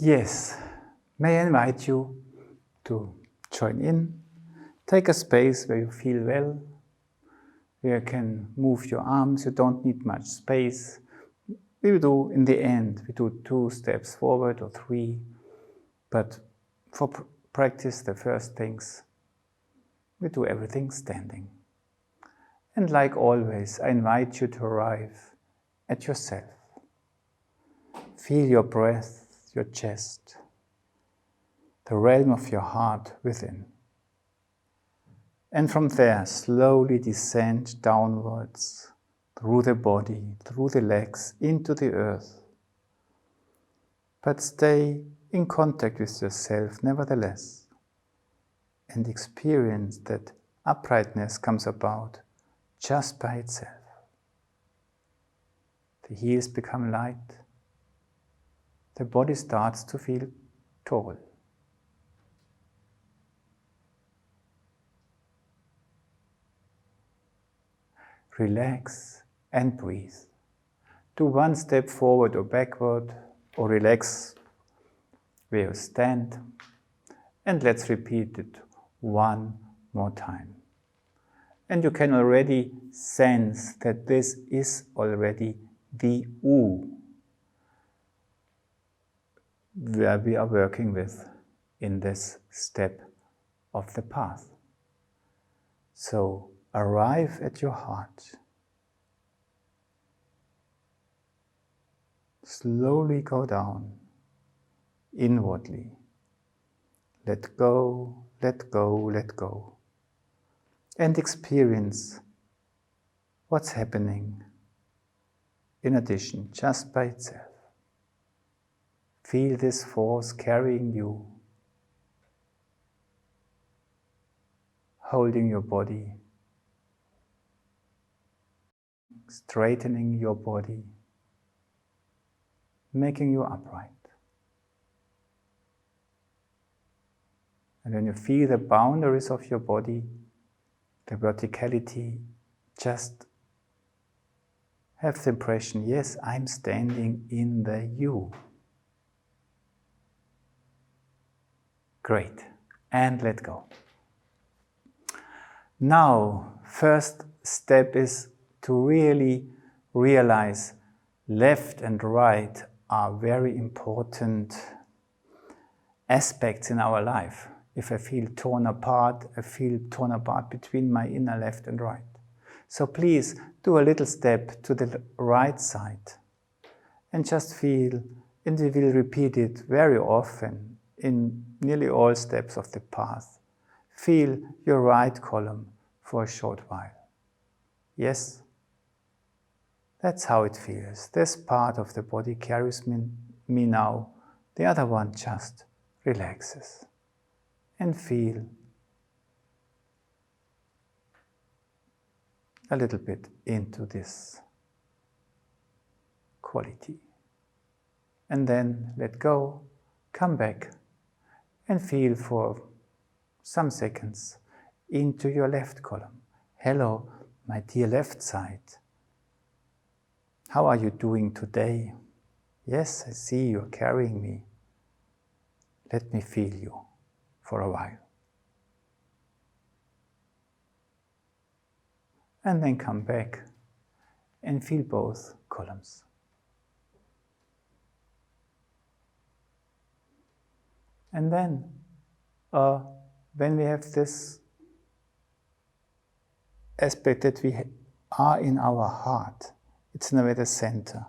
Yes, may I invite you to join in. Take a space where you feel well, where you can move your arms. You don't need much space. We will do, in the end, we do 2 steps forward or 3. But for practice, the first things, we do everything standing. And like always, I invite you to arrive at yourself. Feel your breath, your chest, the realm of your heart within. And from there, slowly descend downwards through the body, through the legs, into the earth. But stay in contact with yourself nevertheless, and experience that uprightness comes about just by itself. The heels become light. The body starts to feel tall. Relax and breathe. Do 1 step forward or backward, or relax where you stand. And let's repeat it 1 more time. And you can already sense that this is already the U where we are working with in this step of the path. So arrive at your heart. Slowly go down inwardly. Let go, let go, let go. And experience what's happening in addition, just by itself. Feel this force carrying you, holding your body, straightening your body, making you upright. And when you feel the boundaries of your body, the verticality, just have the impression, yes, I'm standing in the you. Great. And let go. Now, first step is to really realize left and right are very important aspects in our life. If I feel torn apart, I feel torn apart between my inner left and right. So please do a little step to the right side and just feel, and we will repeat it very often in nearly all steps of the path. Feel your right column for a short while. Yes, that's how it feels. This part of the body carries me now. The other one just relaxes. And feel a little bit into this quality. And then let go, come back, and feel for some seconds into your left column. Hello, my dear left side. How are you doing today? Yes, I see you're carrying me. Let me feel you for a while. And then come back and feel both columns. And then, when we have this aspect that we are in our heart, it's in a way the center.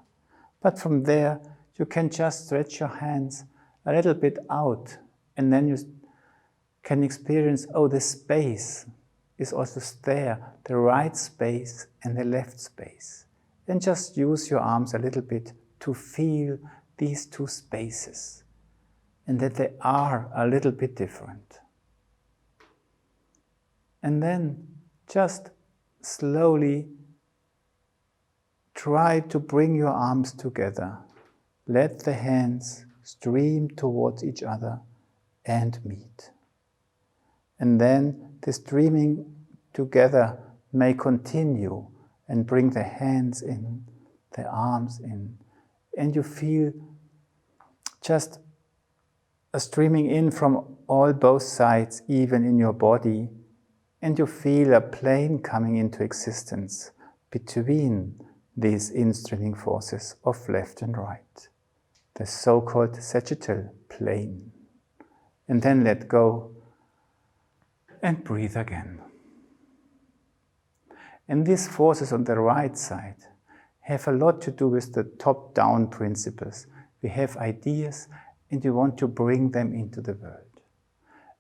But from there, you can just stretch your hands a little bit out, and then you can experience, oh, the space is also there, the right space and the left space. And just use your arms a little bit to feel these 2 spaces, and that they are a little bit different. And then just slowly try to bring your arms together. Let the hands stream towards each other and meet. And then the streaming together may continue and bring the hands in, the arms in, and you feel just streaming in from both sides, even in your body, and you feel a plane coming into existence between these in-streaming forces of left and right, the so-called sagittal plane. And then let go and breathe again. And these forces on the right side have a lot to do with the top-down principles. We have ideas and we want to bring them into the world.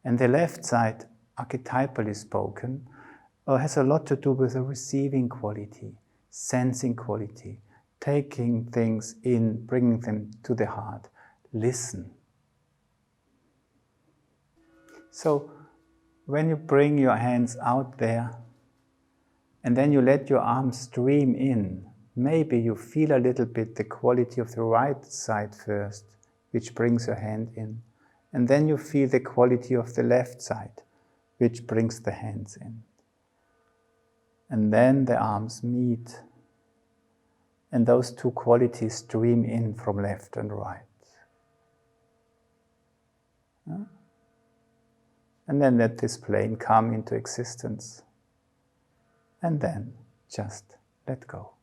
And the left side, archetypally spoken, has a lot to do with the receiving quality, sensing quality, taking things in, bringing them to the heart. Listen. So, when you bring your hands out there, and then you let your arms stream in, maybe you feel a little bit the quality of the right side first, which brings your hand in. And then you feel the quality of the left side, which brings the hands in. And then the arms meet, and those two qualities stream in from left and right. And then let this plane come into existence. And then just let go.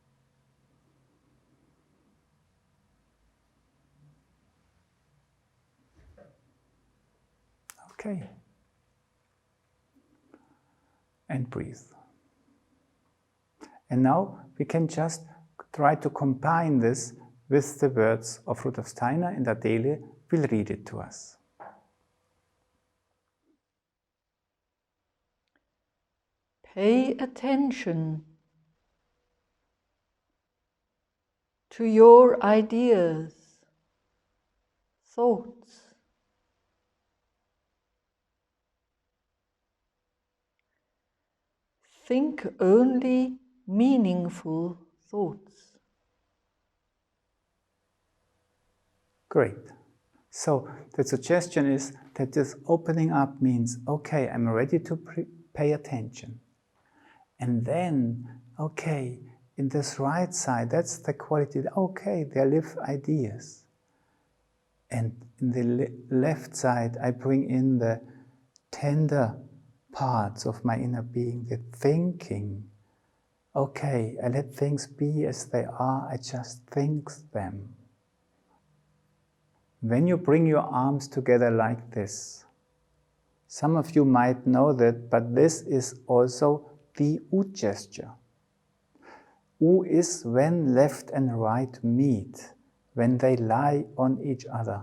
Okay. And breathe. And now we can just try to combine this with the words of Rudolf Steiner, and Adele will read it to us. Pay attention to your ideas, thoughts. Think only meaningful thoughts. Great. So the suggestion is that this opening up means, okay, I'm ready to pay attention. And then, okay, in this right side, that's the quality, okay, there live ideas. And in the left side, I bring in the tender parts of my inner being, the thinking. Okay, I let things be as they are, I just think them. When you bring your arms together like this, some of you might know that, but this is also the U gesture. U is when left and right meet, when they lie on each other,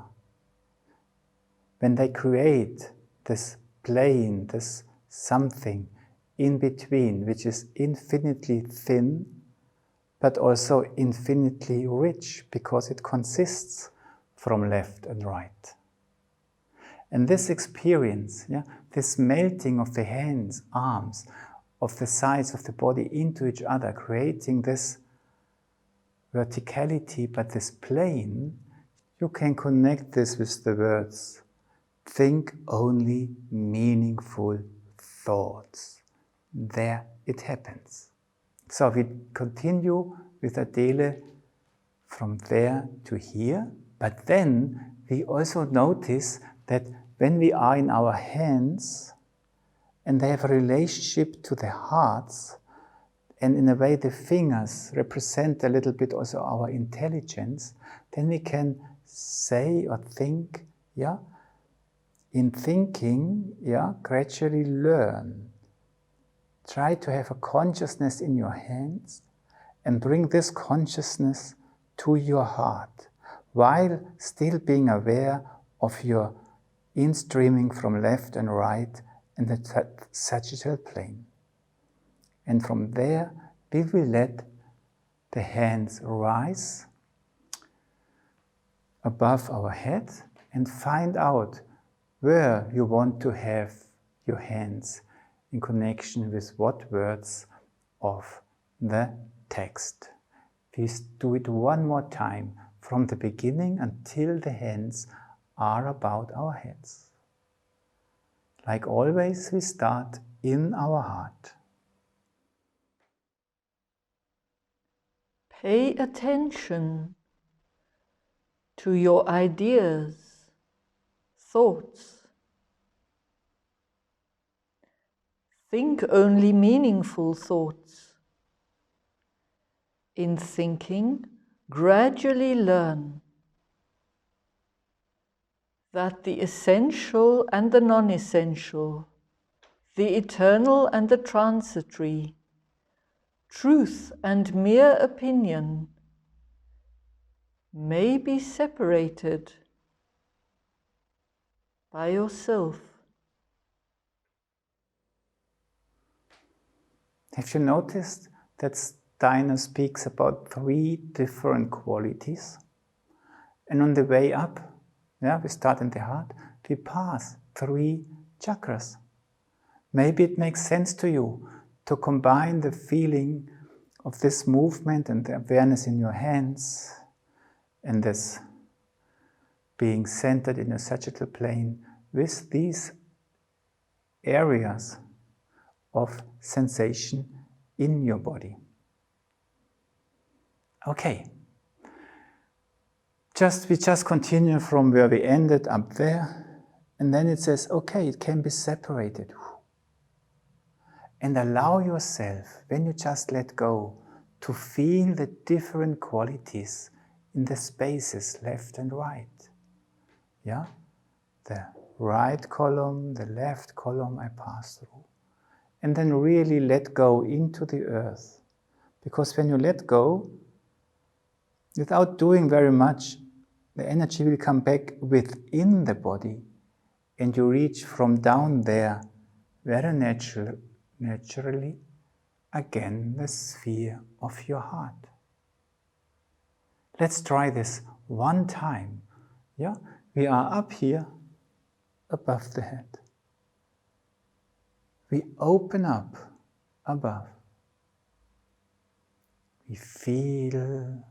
when they create this plane, this something in between, which is infinitely thin, but also infinitely rich, because it consists from left and right. And this experience, this melting of the hands, arms, of the sides of the body into each other, creating this verticality, but this plane, you can connect this with the words, think only meaningful thoughts. There it happens. So we continue with Adele from there to here, but then we also notice that when we are in our hands, and they have a relationship to the hearts, and in a way the fingers represent a little bit also our intelligence, then we can say or think, in thinking, gradually learn. Try to have a consciousness in your hands and bring this consciousness to your heart, while still being aware of your in-streaming from left and right in the sagittal plane. And from there, we will let the hands rise above our head and find out where you want to have your hands in connection with what words of the text. Please do it one more time from the beginning until the hands are about our heads. Like always, we start in our heart. Pay attention to your ideas, thoughts. Think only meaningful thoughts. In thinking, gradually learn that the essential and the non-essential, the eternal and the transitory, truth and mere opinion may be separated by yourself. Have you noticed that Steiner speaks about 3 different qualities? And on the way up, we start in the heart, we pass 3 chakras. Maybe it makes sense to you to combine the feeling of this movement and the awareness in your hands and this being centered in your sagittal plane with these areas of sensation in your body. Okay. We just continue from where we ended up there, and then it says, okay, it can be separated. And allow yourself, when you just let go, to feel the different qualities in the spaces left and right. Yeah? The right column, the left column I pass through. And then really let go into the earth. Because when you let go, without doing very much, the energy will come back within the body, and you reach from down there very naturally again the sphere of your heart. Let's try this one time. Yeah, we are up here above the head. We open up above. We feel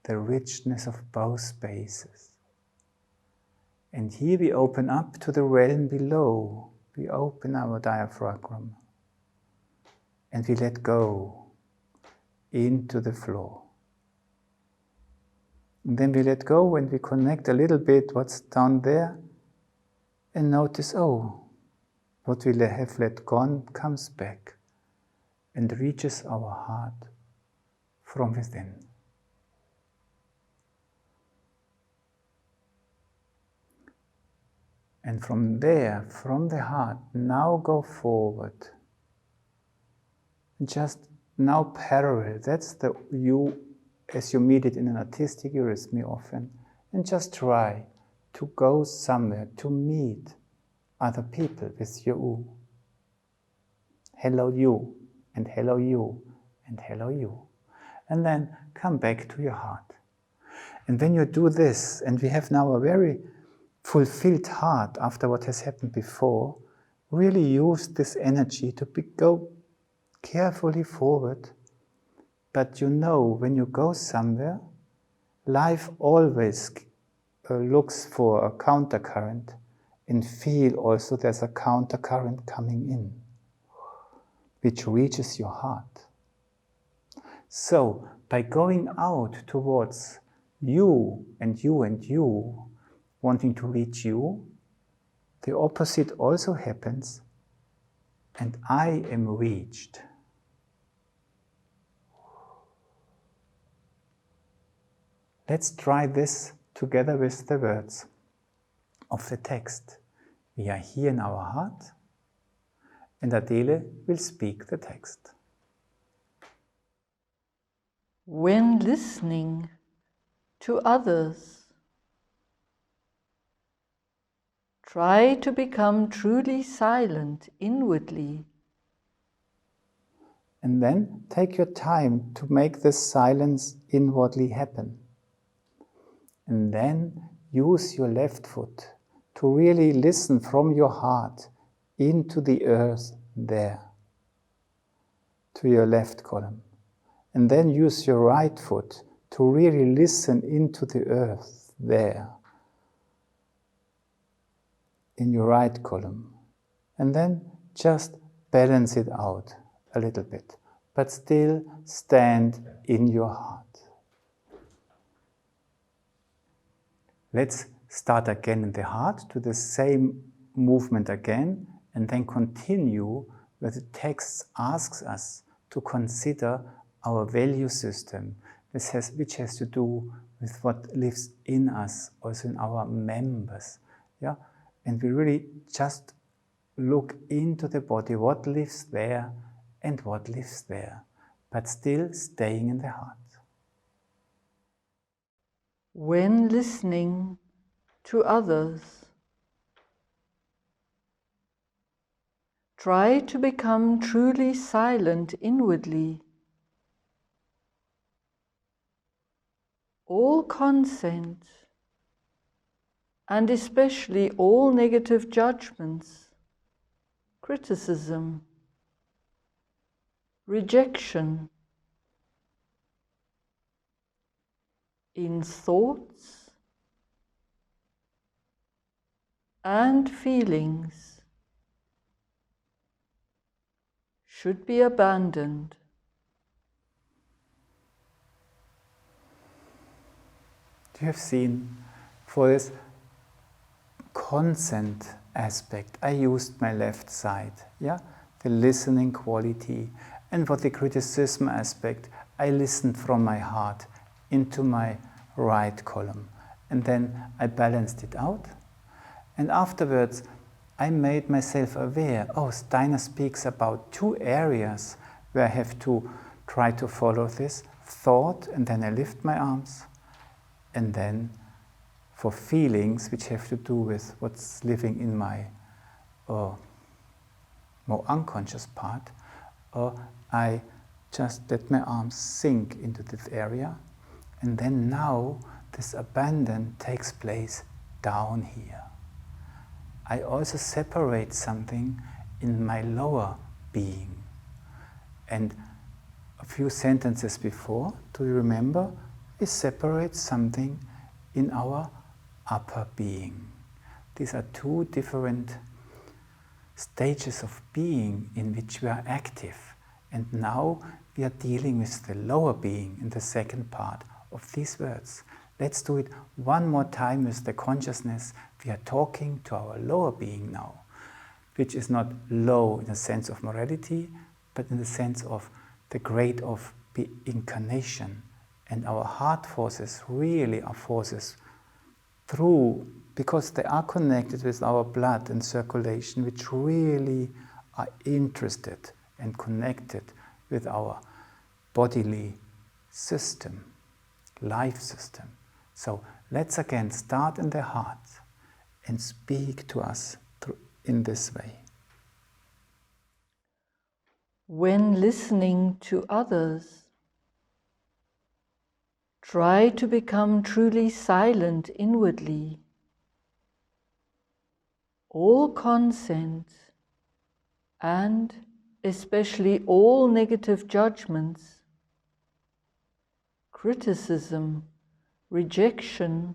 the richness of both spaces. And here we open up to the realm below. We open our diaphragm. And we let go into the floor. And then we let go and we connect a little bit what's down there and notice, what we have let gone comes back and reaches our heart from within. And from there, from the heart, now go forward. Just now parallel, that's the you as you meet it in an artistic eurythmy often. And just try to go somewhere, to meet other people with your U. Hello you, and hello you, and hello you. And then come back to your heart. And when you do this, and we have now a very fulfilled heart after what has happened before, really use this energy to go carefully forward. But you know, when you go somewhere, life always looks for a countercurrent, and feel also there's a countercurrent coming in, which reaches your heart. So, by going out towards you and you and you, wanting to reach you, the opposite also happens, and I am reached. Let's try this together with the words of the text. We are here in our heart, and Adele will speak the text. When listening to others, try to become truly silent inwardly. And then take your time to make this silence inwardly happen. And then use your left foot to really listen from your heart into the earth there, to your left column. And then use your right foot to really listen into the earth there, in your right column. And then just balance it out a little bit, but still stand in your heart. Let's start again in the heart, do the same movement again, and then continue where the text asks us to consider our value system, which has to do with what lives in us, also in our members. Yeah? And we really just look into the body, what lives there and what lives there, but still staying in the heart. When listening to others, try to become truly silent inwardly. All consent, and especially all negative judgments, criticism, rejection, in thoughts and feelings, should be abandoned. You have seen, for this consent aspect, I used my left side, yeah, the listening quality, and for the criticism aspect, I listened from my heart into my right column, and then I balanced it out, and afterwards I made myself aware, oh, Steiner speaks about two areas where I have to try to follow this thought, and then I lift my arms, and then for feelings which have to do with what's living in my more unconscious part, I just let my arms sink into this area, and then now this abandon takes place down here. I also separate something in my lower being. And a few sentences before, do you remember? We separate something in our upper being. These are two different stages of being in which we are active. And now we are dealing with the lower being in the second part of these words. Let's do it one more time with the consciousness. We are talking to our lower being now, which is not low in the sense of morality, but in the sense of the grade of incarnation. And our heart forces really are forces through, because they are connected with our blood and circulation, which really are interested and connected with our bodily system, life system. So let's again start in the heart and speak to us in this way. When listening to others, try to become truly silent inwardly. All consent, and especially all negative judgments, criticism, rejection,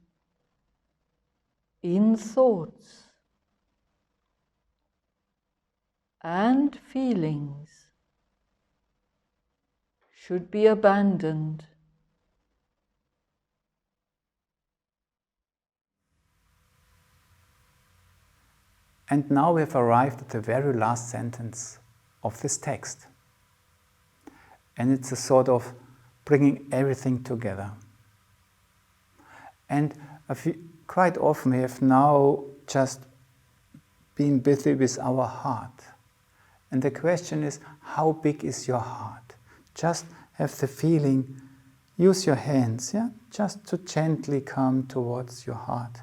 in thoughts and feelings should be abandoned. And now we have arrived at the very last sentence of this text. And it's a sort of bringing everything together. And quite often we have now just been busy with our heart. And the question is, how big is your heart? Just have the feeling, use your hands, yeah, just to gently come towards your heart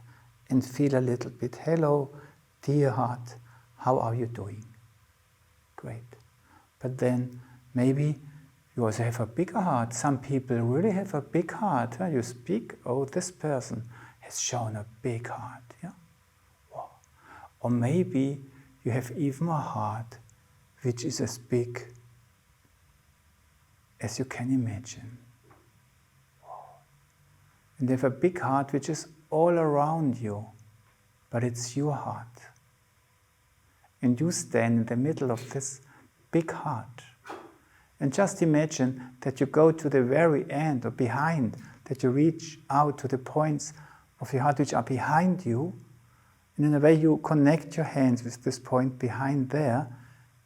and feel a little bit, hello, dear heart, how are you doing? Great. But then maybe you also have a bigger heart. Some people really have a big heart. Yeah? You speak, oh, this person has shown a big heart. Yeah? Wow. Or maybe you have even a heart which is as big as you can imagine. Wow. And you have a big heart which is all around you, but it's your heart. And you stand in the middle of this big heart. And just imagine that you go to the very end or behind, that you reach out to the points of your heart which are behind you. And in a way you connect your hands with this point behind there,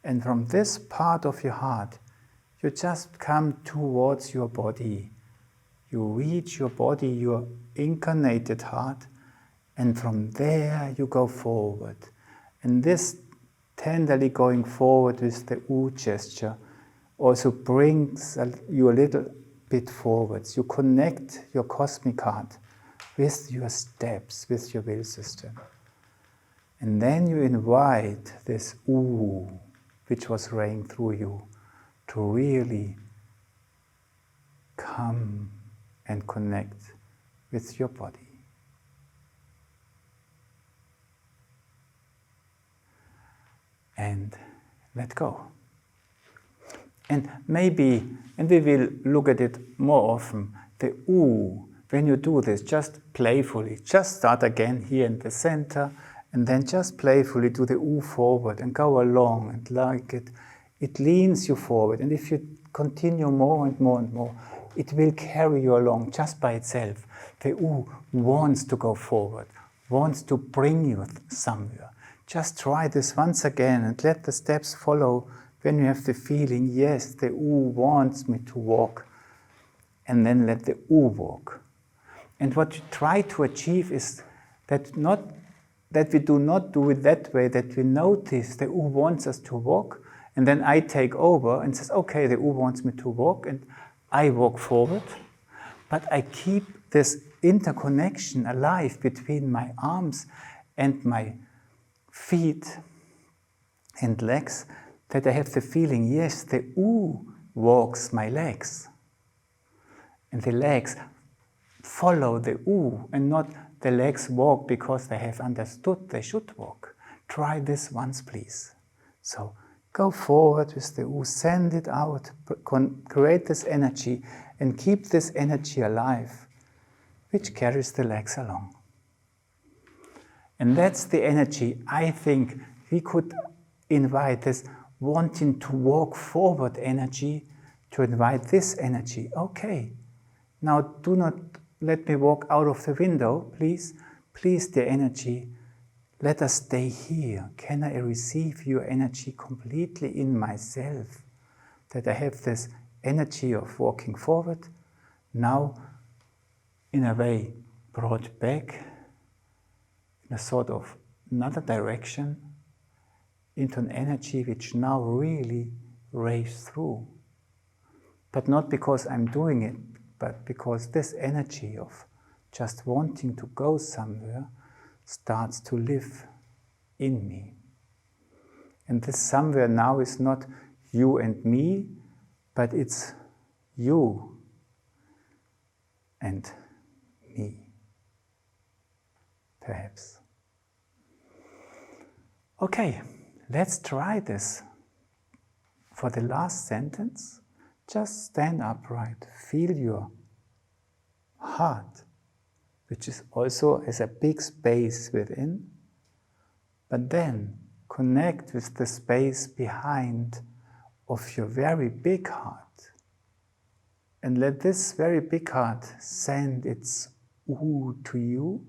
and from this part of your heart, you just come towards your body. You reach your body, your incarnated heart, and from there you go forward. And this tenderly going forward with the U gesture also brings you a little bit forwards. You connect your cosmic heart with your steps, with your will system. And then you invite this U, which was raying through you, to really come and connect with your body. And let go. And maybe, and we will look at it more often, the U, when you do this, just playfully, just start again here in the center, and then just playfully do the U forward and go along, and like it leans you forward. And if you continue more and more and more, it will carry you along just by itself. The U wants to go forward, wants to bring you somewhere. Just try this once again and let the steps follow when you have the feeling, yes, the U wants me to walk. And then let the U walk. And what you try to achieve is that we do not do it that way, that we notice the U wants us to walk, and then I take over and says, okay, the U wants me to walk, and I walk forward. But I keep this interconnection alive between my arms and my feet and legs, that I have the feeling, yes, the U walks my legs. And the legs follow the U, and not the legs walk because they have understood they should walk. Try this once, please. So go forward with the U, send it out, create this energy, and keep this energy alive, which carries the legs along. And that's the energy I think we could invite, this wanting to walk forward energy, to invite this energy. Okay, now do not let me walk out of the window, please. Please, dear energy, let us stay here. Can I receive your energy completely in myself? That I have this energy of walking forward, now in a way brought back in a sort of another direction into an energy which now really rays through. But not because I'm doing it, but because this energy of just wanting to go somewhere starts to live in me. And this somewhere now is not you and me, but it's you and me, perhaps. Okay, let's try this. For the last sentence, just stand upright, feel your heart, which is also has a big space within, but then connect with the space behind of your very big heart. And let this very big heart send its U to you,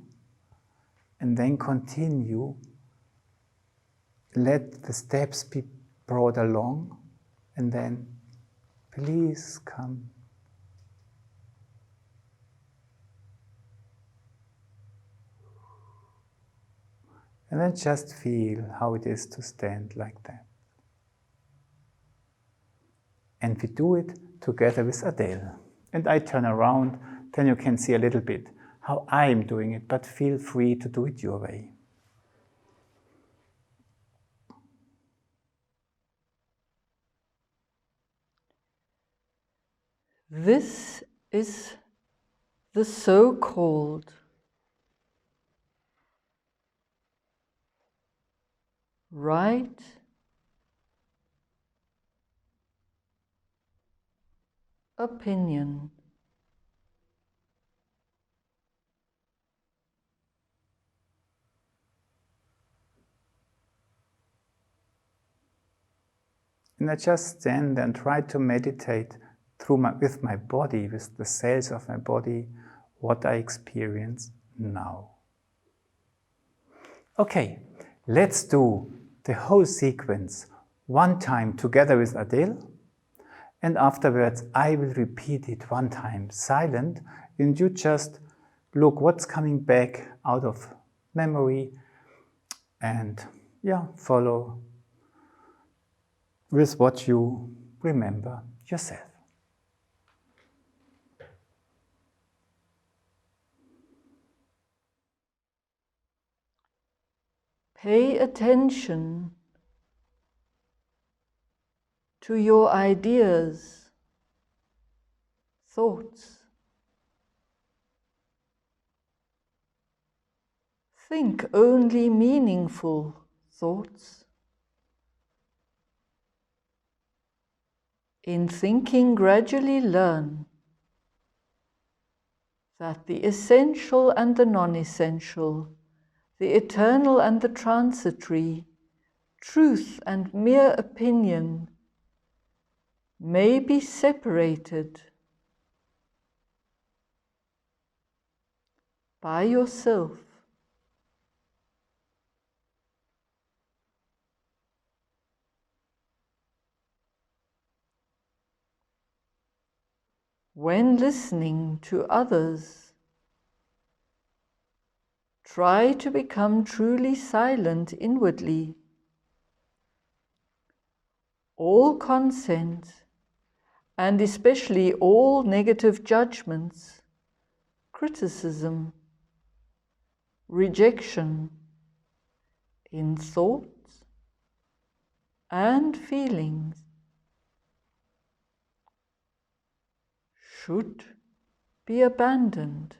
and then continue. Let the steps be brought along, and then please come. And then just feel how it is to stand like that. And we do it together with Adele. And I turn around, then you can see a little bit how I'm doing it, but feel free to do it your way. This is the so-called right opinion. And I just stand and try to meditate with my body, with the cells of my body, what I experience now. Okay, let's do the whole sequence one time together with Adele, and afterwards I will repeat it one time silent, and you just look what's coming back out of memory and follow with what you remember yourself. Pay attention to your ideas, thoughts. Think only meaningful thoughts. In thinking, gradually learn that the essential and the non-essential, the eternal and the transitory, truth and mere opinion may be separated by yourself. When listening to others, try to become truly silent inwardly. All consent, and especially all negative judgments, criticism, rejection in thoughts and feelings should be abandoned.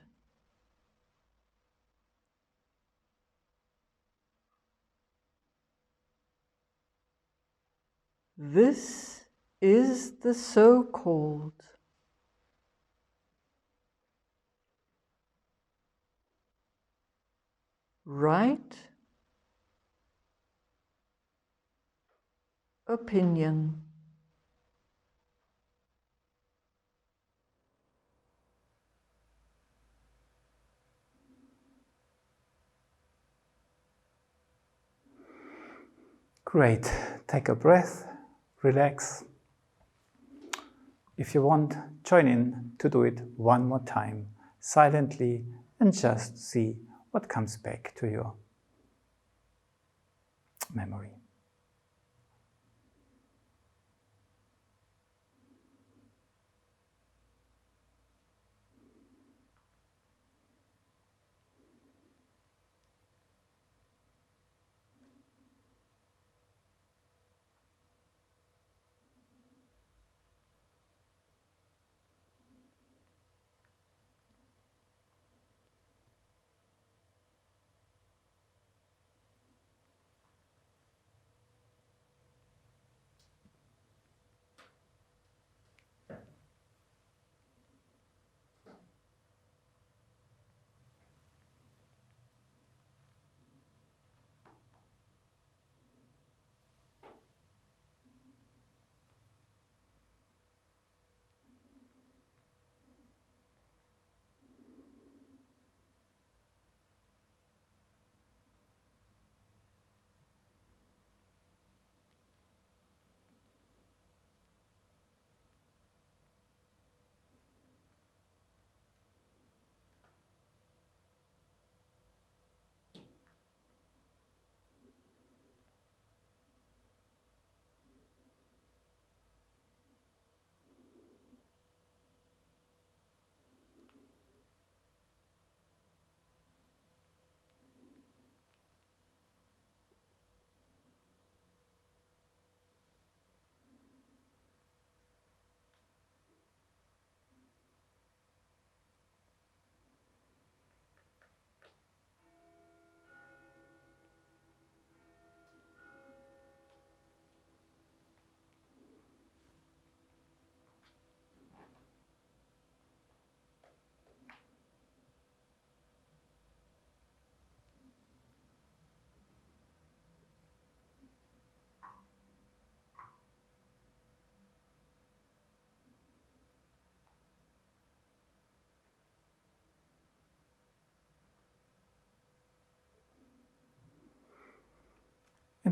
This is the so-called right opinion. Great. Take a breath, relax. If you want, join in to do it one more time, silently, and just see what comes back to your memory.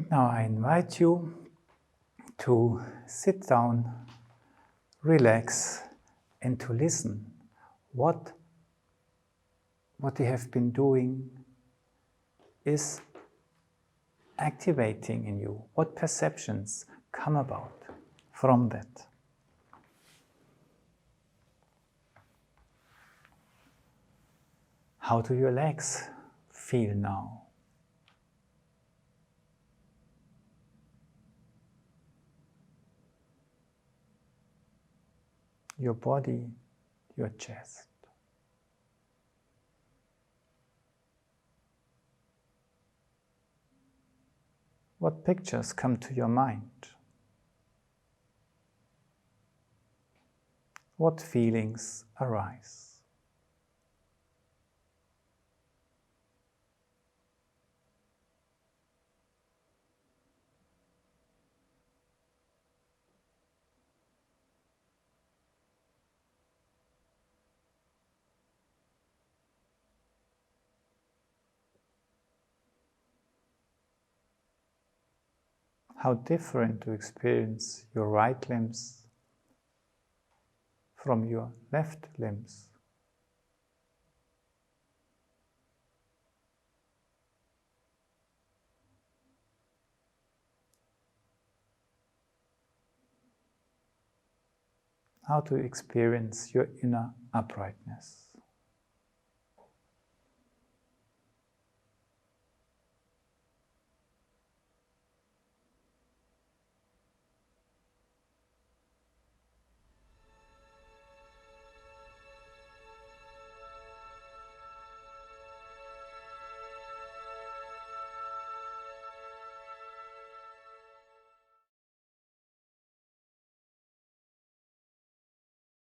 And now I invite you to sit down, relax, and to listen what you have been doing is activating in you. What perceptions come about from that? How do your legs feel now? Your body, your chest. What pictures come to your mind? What feelings arise? How different to experience your right limbs from your left limbs. How to experience your inner uprightness.